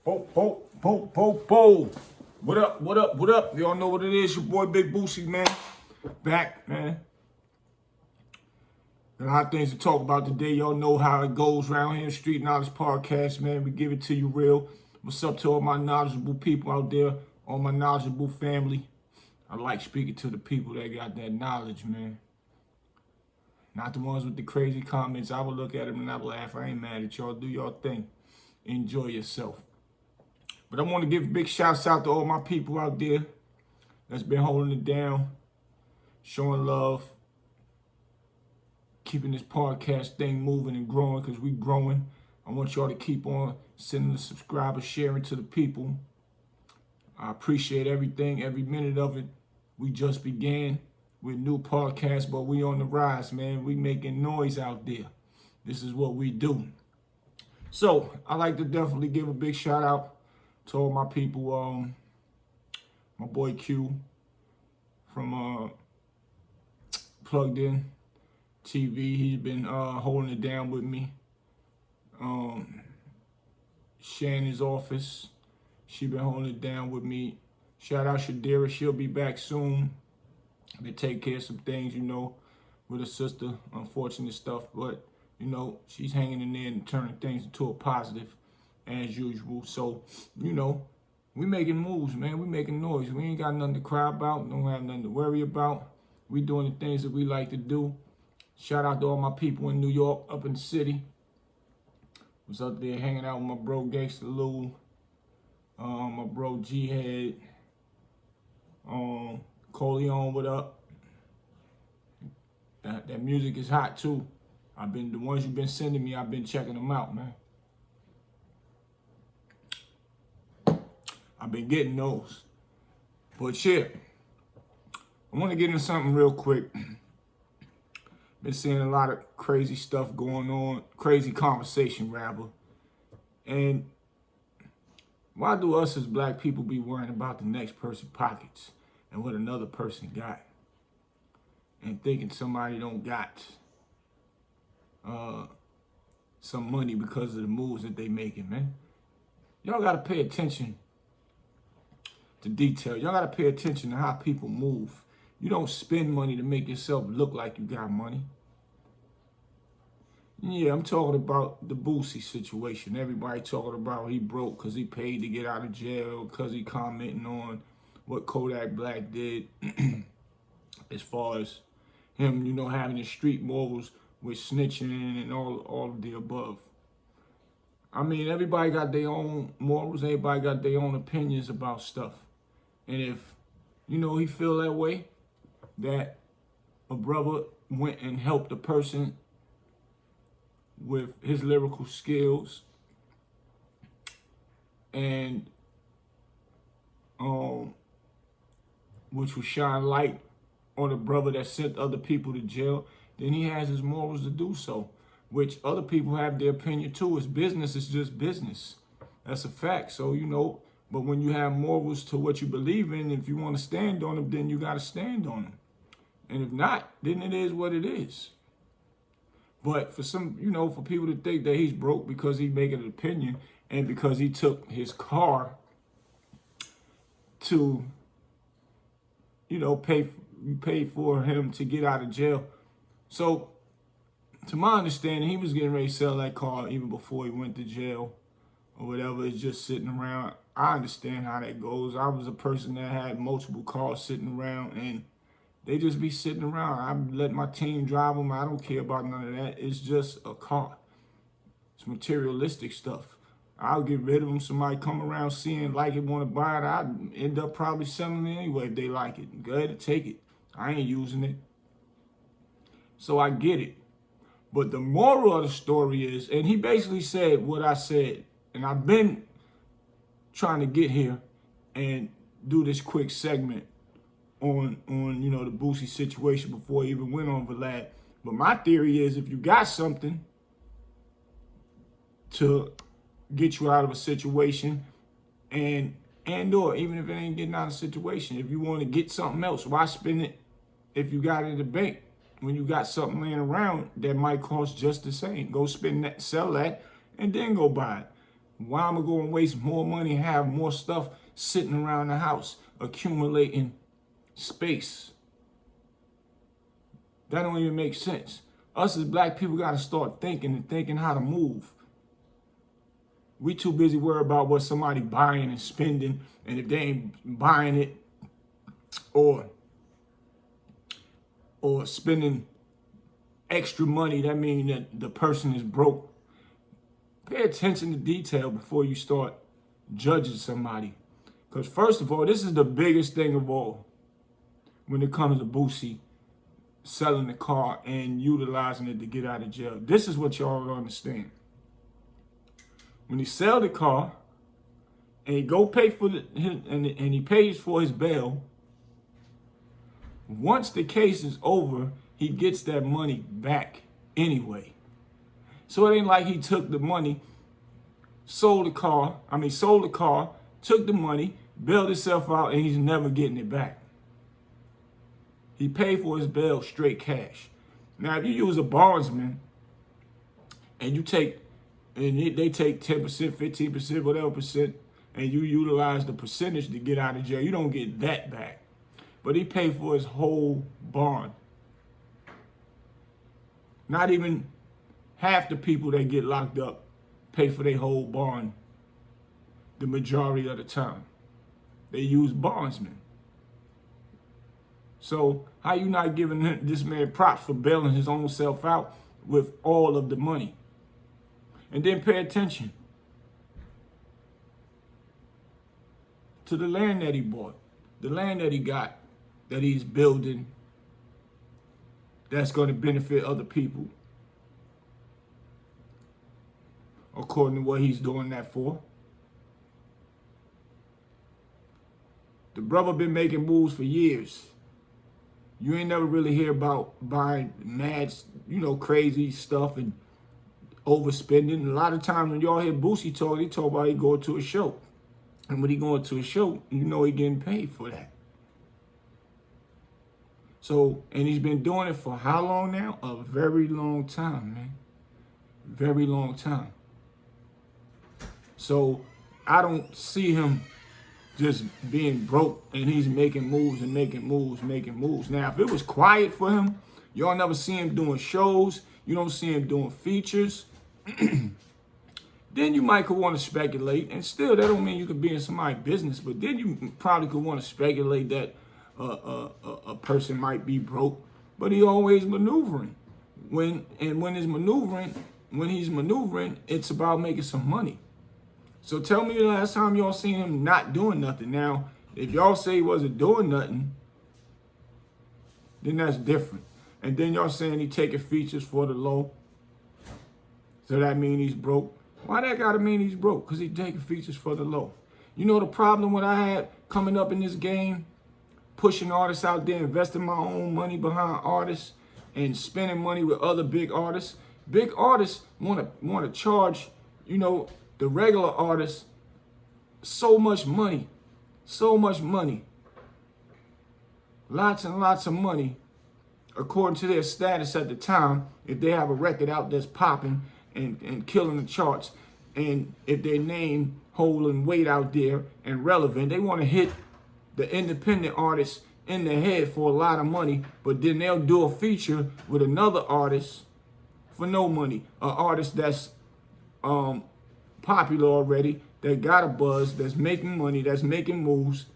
Bo, bo, bo, bo, bo. What up, what up, what up? Y'all know what it is. Your boy Big Boosie, man. Back, man. Got a lot of things to talk about today. Y'all know how it goes around here. Street Knowledge Podcast, man. We give it to you real. What's up to all my knowledgeable people out there, all my knowledgeable family? I like speaking to the people that got that knowledge, man. Not the ones with the crazy comments. I would look at them and I would laugh. I ain't mad at y'all. Do your thing. Enjoy yourself. But I want to give big shouts out to all my people out there that's been holding it down, showing love, keeping this podcast thing moving and growing because we growing. I want y'all to keep on sending the subscribers, sharing to the people. I appreciate everything, every minute of it. We just began with new podcasts, but we on the rise, man. We making noise out there. This is what we do. So I like to definitely give a big shout out to all my people. My boy Q from Plugged In TV. He's been holding it down with me. Shannon's office. She been holding it down with me. Shout out Shadira. She'll be back soon. They take care of some things, you know, with her sister. Unfortunate stuff, but you know, she's hanging in there and turning things into a positive as usual. So, you know, we making moves, man. We making noise. We ain't got nothing to cry about. Don't have nothing to worry about. We doing the things that we like to do. Shout out to all my people in New York, up in the city. Was up there hanging out with my bro Gangsta Lou, my bro G-Head, Coleon, what up? That music is hot too. The ones you've been sending me, I've been checking them out, man. I've been getting those. But shit, I want to get into something real quick. Been seeing a lot of crazy stuff going on, crazy conversation rather. And why do us as black people be worrying about the next person's pockets and what another person got? And thinking somebody don't got some money because of the moves that they making, man. Y'all gotta pay attention to detail. Y'all gotta pay attention to how people move. You don't spend money to make yourself look like you got money. Yeah, I'm talking about the Boosie situation. Everybody talking about he broke because he paid to get out of jail, because he commenting on what Kodak Black did as far as him, you know, having his street morals with snitching and all of the above. I mean, everybody got their own morals. Everybody got their own opinions about stuff. And if, you know, he feel that way, that a brother went and helped a person with his lyrical skills and which would shine light on a brother that sent other people to jail, then he has his morals to do so, which other people have their opinion too. It's business, it's just business. That's a fact. So, you know, but when you have morals to what you believe in, if you want to stand on them, then you got to stand on them. And if not, then it is what it is. But for some, you know, for people to think that he's broke because he making an opinion and because he took his car to, you know, pay for him to get out of jail. So, to my understanding, he was getting ready to sell that car even before he went to jail or whatever. It's just sitting around. I understand how that goes. I was a person that had multiple cars sitting around and they just be sitting around. I let my team drive them. I don't care about none of that. It's just a car. It's materialistic stuff. I'll get rid of them. Somebody come around seeing, like it, want to buy it. I'd end up probably selling it anyway if they like it. Go ahead and take it. I ain't using it. So I get it. But the moral of the story is, and he basically said what I said, and I've been trying to get here and do this quick segment on you know, the Boosie situation before he even went on Vlad. But my theory is if you got something to get you out of a situation and or even if it ain't getting out of a situation, if you want to get something else, why spend it if you got it in the bank? When you got something laying around that might cost just the same, go spend that, sell that, and then go buy it. Why am I going to waste more money and have more stuff sitting around the house, accumulating space? That don't even make sense. Us as black people got to start thinking and thinking how to move. We too busy worried about what somebody buying and spending, and if they ain't buying it or spending extra money, that means that the person is broke. Pay attention to detail before you start judging somebody. Because first of all, this is the biggest thing of all when it comes to Boosie selling the car and utilizing it to get out of jail. This is what y'all don't understand. When he sell the car and he go pay for and he pays for his bail, once the case is over, he gets that money back anyway. So it ain't like he took the money, sold the car, took the money, bailed himself out, and he's never getting it back. He paid for his bail straight cash. Now, if you use a bondsman and you take, and they take 10%, 15%, whatever percent, and you utilize the percentage to get out of jail, you don't get that back. But he paid for his whole bond. Not even half the people that get locked up pay for their whole bond the majority of the time. They use bondsmen. So how you not giving this man props for bailing his own self out with all of the money? And then pay attention to the land that he bought, the land that he got, that he's building, that's going to benefit other people, according to what he's doing that for. The brother been making moves for years. You ain't never really hear about buying mad, crazy stuff and overspending. A lot of times when y'all hear Boosie talk, he talk about he going to a show. And when he going to a show, he getting paid for that. So, and he's been doing it for how long now? A very long time, man. Very long time. So I don't see him just being broke and he's making moves and making moves. Now, if it was quiet for him, y'all never see him doing shows, you don't see him doing features, then you might could want to speculate. And still, that don't mean you could be in somebody's business, but then you probably could want to speculate that a person might be broke, but he always maneuvering. When he's maneuvering, it's about making some money. So tell me the last time y'all seen him not doing nothing. Now, if y'all say he wasn't doing nothing, then that's different. And then y'all saying he taking features for the low. So that mean he's broke. Why that gotta mean he's broke? Because he taking features for the low. You know the problem what I had coming up in this game? Pushing artists out there, investing my own money behind artists and spending money with other big artists. Big artists want to charge, the regular artists so much money. Lots and lots of money, according to their status at the time, if they have a record out that's popping and killing the charts, and if their name holding weight out there and relevant, they want to hit the independent artists in the head for a lot of money, but then they'll do a feature with another artist for no money. An artist that's popular already, that got a buzz, that's making money, that's making moves.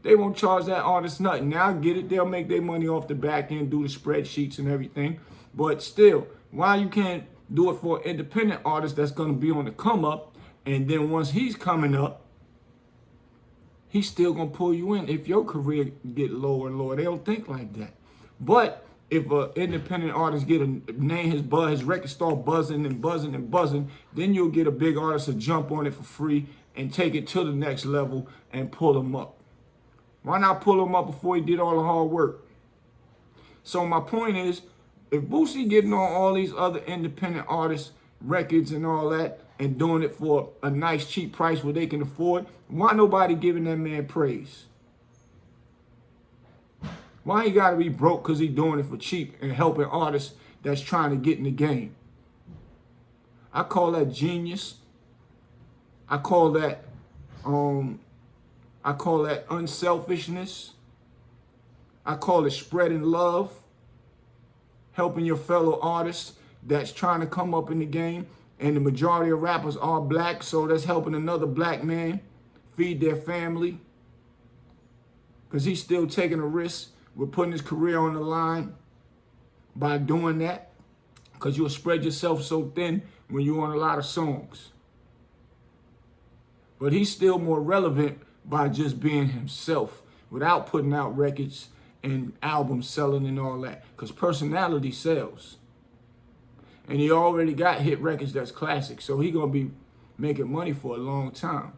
They won't charge that artist nothing. Now I get it, they'll make their money off the back end, do the spreadsheets and everything. But still, why you can't do it for an independent artist that's gonna be on the come up, and then once he's coming up, he's still gonna pull you in if your career get lower and lower. They don't think like that. But if an independent artist get a name, his record start buzzing and buzzing and buzzing, then you'll get a big artist to jump on it for free and take it to the next level and pull him up. Why not pull him up before he did all the hard work? So my point is, if Boosie getting on all these other independent artists' records and all that, and doing it for a nice cheap price where they can afford, why nobody giving that man praise? Why he gotta be broke because he doing it for cheap and helping artists that's trying to get in the game? I call that genius. I call that unselfishness. I call it spreading love, helping your fellow artists that's trying to come up in the game. And the majority of rappers are black, so that's helping another black man feed their family. Because he's still taking a risk with putting his career on the line by doing that. Because you'll spread yourself so thin when you're on a lot of songs. But he's still more relevant by just being himself without putting out records and albums selling and all that. Because personality sells. And he already got hit records that's classic. So he going to be making money for a long time.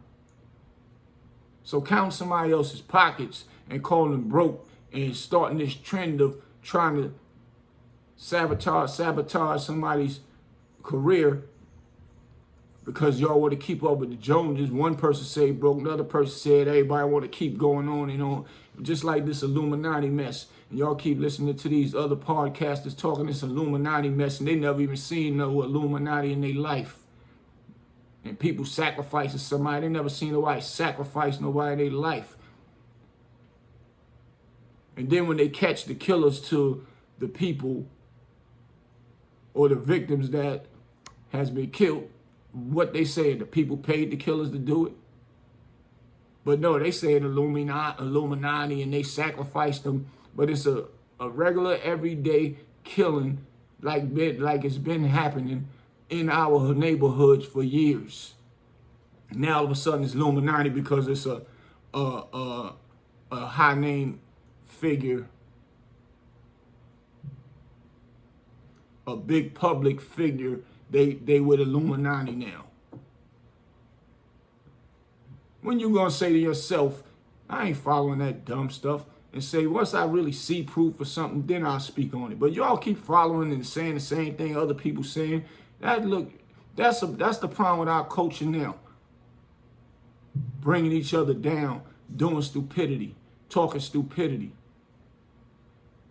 So counting somebody else's pockets and calling them broke and starting this trend of trying to sabotage somebody's career because y'all want to keep up with the Joneses. One person said broke, another person said everybody want to keep going on and on. Just like this Illuminati mess. And y'all keep listening to these other podcasters talking this Illuminati mess and they never even seen no Illuminati in their life. And people sacrificing somebody. They never seen nobody sacrifice nobody in their life. And then when they catch the killers to the people or the victims that has been killed, what they say, the people paid the killers to do it. But no, they say Illuminati and they sacrificed them. But it's a regular everyday killing like it's been happening in our neighborhoods for years. Now all of a sudden it's Illuminati because it's a high name figure, a big public figure. They with Illuminati now. When you gonna say to yourself, I ain't following that dumb stuff, and say, once I really see proof for something, then I'll speak on it. But y'all keep following and saying the same thing other people saying. That's the problem with our culture now. Bringing each other down, doing stupidity, talking stupidity.